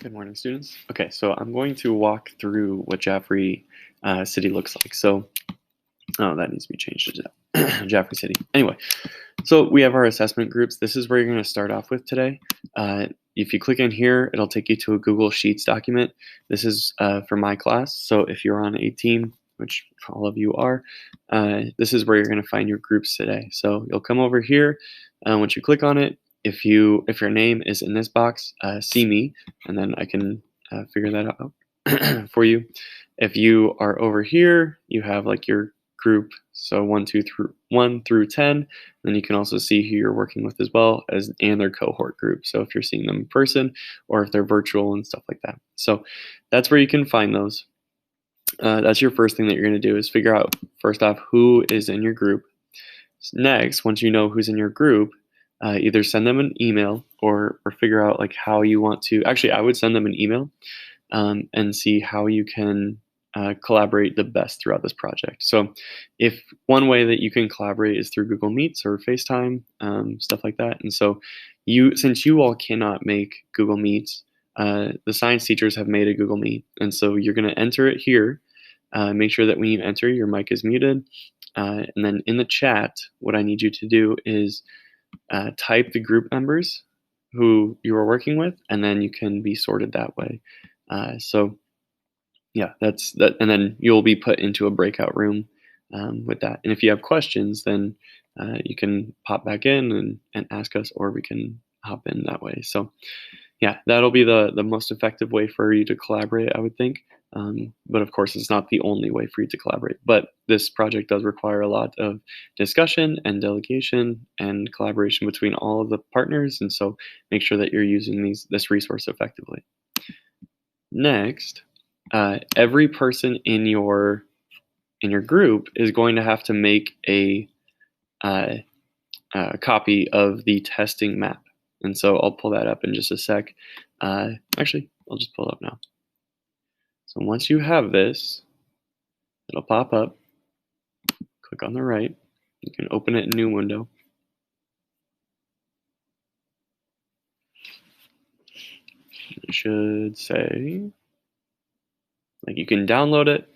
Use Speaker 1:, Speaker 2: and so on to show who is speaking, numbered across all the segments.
Speaker 1: Good morning, students. Okay, so I'm going to walk through what Jaffrey City looks like. So, oh, that needs to be changed to Jaffrey City. Anyway, so we have our assessment groups. This is where you're going to start off with today. If you click in here, it'll take you to a Google Sheets document. This is for my class. So if you're on a team, which all of you are, this is where you're going to find your groups today. So you'll come over here. Once you click on it, if your name is in this box, see me, and then I can figure that out for you. If you are over here, you have like your group, so 1 through 10. Then you can also see who you're working with as well as and their cohort group. So if you're seeing them in person or if they're virtual and stuff like that. So that's where you can find those. That's your first thing that you're going to do is figure out first off who is in your group. Next, once you know who's in your group, either send them an email or figure out like how you want to. Actually, I would send them an email and see how you can collaborate the best throughout this project. So if one way that you can collaborate is through Google Meets or FaceTime, stuff like that. And so since you all cannot make Google Meets, the science teachers have made a Google Meet. And so you're going to enter it here. Make sure that when you enter, your mic is muted. And then in the chat, what I need you to do is type the group members who you are working with, and then you can be sorted that way. So yeah, that's that, and then you'll be put into a breakout room with that. And if you have questions, then you can pop back in and ask us, or we can hop in that way. So yeah, that'll be the most effective way for you to collaborate, I would think. But of course, it's not the only way for you to collaborate. But this project does require a lot of discussion and delegation and collaboration between all of the partners. And so make sure that you're using this resource effectively. Next, every person in your group is going to have to make a copy of the testing map. And so I'll pull that up in just a sec. Actually, I'll just pull it up now. So once you have this, it'll pop up. Click on the right. You can open it in a new window. It should say, like, you can download it.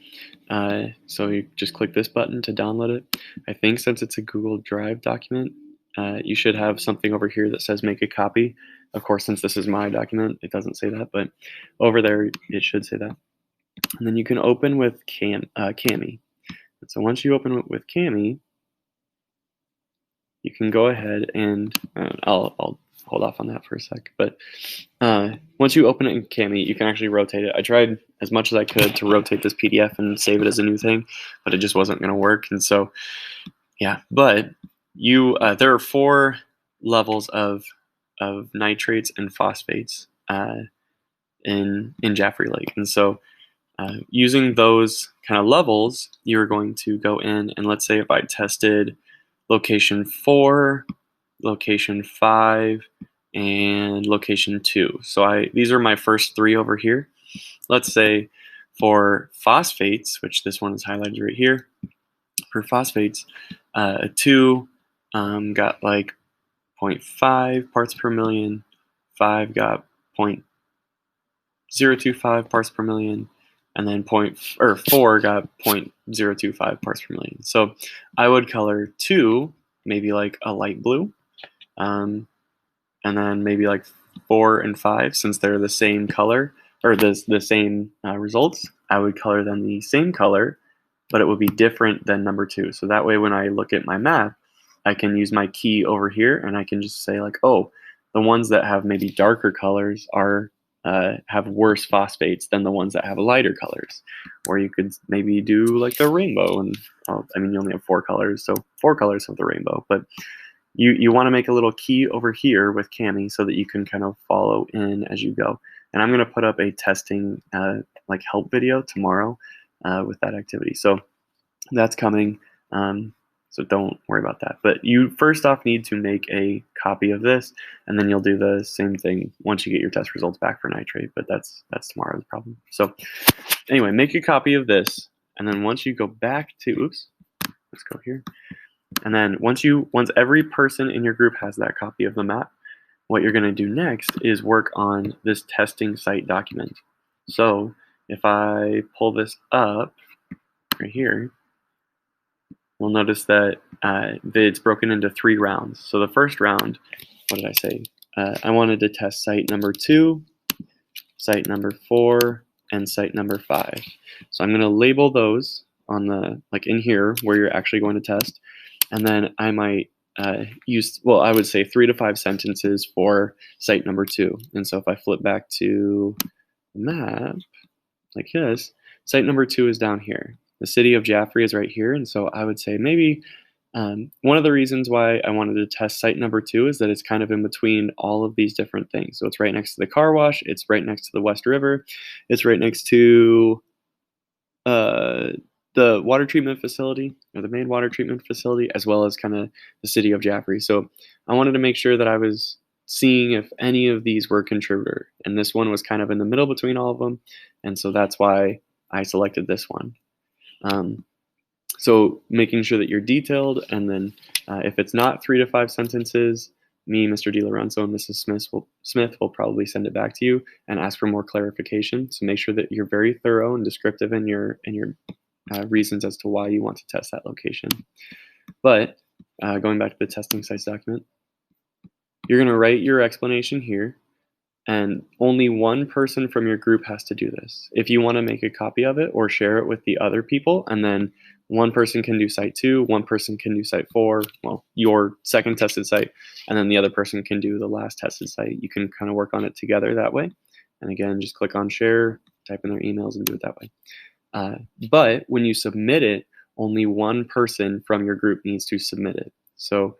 Speaker 1: So you just click this button to download it. I think since it's a Google Drive document, you should have something over here that says make a copy. Of course, since this is my document, it doesn't say that, but over there it should say that. And then you can open with Cami. And so once you open it with Cami, you can go ahead and I'll hold off on that for a sec. But once you open it in Cami, you can actually rotate it. I tried as much as I could to rotate this PDF and save it as a new thing, but it just wasn't going to work. And so, yeah. But there are 4 levels of nitrates and phosphates in Jaffrey Lake, and so using those kind of levels, you're going to go in and let's say if I tested location 4, location 5, and location 2. So these are my first 3 over here. Let's say for phosphates, which this one is highlighted right here, for phosphates, 2 got like 0.5 parts per million, 5 got 0.025 parts per million, and then 4 got 0.025 parts per million. So I would color 2 maybe like a light blue, and then maybe like 4 and 5, since they're the same color or the same results, I would color them the same color, but it would be different than number 2. So that way when I look at my map, I can use my key over here and I can just say like, oh, the ones that have maybe darker colors have worse phosphates than the ones that have lighter colors. Or you could maybe do like the rainbow, and I mean you only have 4 colors, so 4 colors of the rainbow. But you want to make a little key over here with Cami so that you can kind of follow in as you go. And I'm going to put up a testing like help video tomorrow with that activity. So that's coming. So don't worry about that. But you first off need to make a copy of this, and then you'll do the same thing once you get your test results back for nitrate. But that's tomorrow's problem. So anyway, make a copy of this, and then once you go back to, oops, let's go here. And then once every person in your group has that copy of the map, what you're going to do next is work on this testing site document. So if I pull this up right here, we'll notice that it's broken into 3 rounds. So the first round, what did I say? I wanted to test site number 2, site number 4, and site number 5. So I'm going to label those on the, like in here where you're actually going to test, and then I might use, well, I would say 3 to 5 sentences for site number 2. And so if I flip back to the map like this, site number 2 is down here. The city of Jaffrey is right here, and so I would say maybe one of the reasons why I wanted to test site number 2 is that it's kind of in between all of these different things. So it's right next to the car wash, it's right next to the West River, it's right next to uh, the water treatment facility, or the main water treatment facility, as well as kind of the city of Jaffrey. So I wanted to make sure that I was seeing if any of these were a contributor, and this one was kind of in the middle between all of them, and so that's why I selected this one. So making sure that you're detailed, and then if it's not 3 to 5 sentences, me, Mr. DiLorenzo, and Mrs. Smith will probably send it back to you and ask for more clarification. So make sure that you're very thorough and descriptive in your reasons as to why you want to test that location. But going back to the testing sites document, you're going to write your explanation here, and only one person from your group has to do this. If you want to make a copy of it or share it with the other people, and then one person can do site 2, one person can do site 4, well, your second tested site, and then the other person can do the last tested site. You can kind of work on it together that way. And again, just click on share, type in their emails, and do it that way. But when you submit it, only one person from your group needs to submit it. So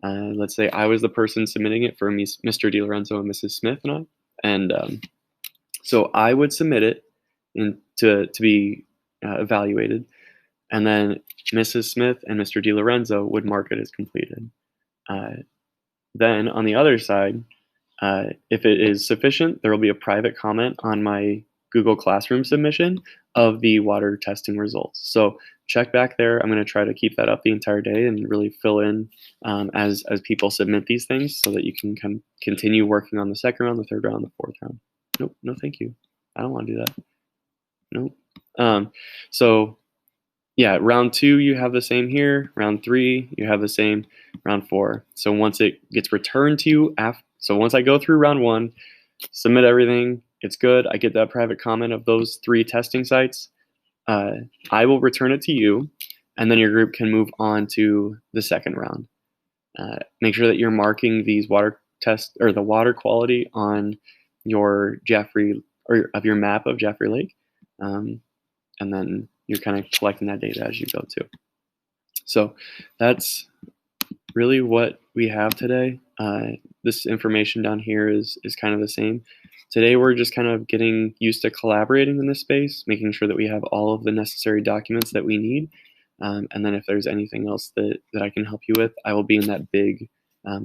Speaker 1: let's say I was the person submitting it for Mr. DiLorenzo and Mrs. Smith and I. And so I would submit it to be evaluated, and then Mrs. Smith and Mr. DiLorenzo would mark it as completed. Then on the other side, if it is sufficient, there will be a private comment on my Google Classroom submission of the water testing results. So check back there. I'm going to try to keep that up the entire day and really fill in as people submit these things, so that you can continue working on the second round, the third round, the fourth round. Nope, no thank you. I don't want to do that. Nope. So yeah, round 2 you have the same here. Round 3 you have the same. Round 4. So once it gets returned to you, so once I go through round 1, submit everything, it's good, I get that private comment of those 3 testing sites, I will return it to you, and then your group can move on to the second round. Make sure that you're marking these water tests, or the water quality, on your Jaffrey, or of your map of Jaffrey Lake, and then you're kind of collecting that data as you go too. So that's really what we have today. This information down here is kind of the same. Today we're just kind of getting used to collaborating in this space, making sure that we have all of the necessary documents that we need. And then if there's anything else that I can help you with, I will be in that big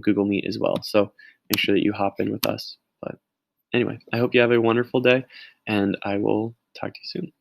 Speaker 1: Google Meet as well. So make sure that you hop in with us. But anyway, I hope you have a wonderful day, and I will talk to you soon.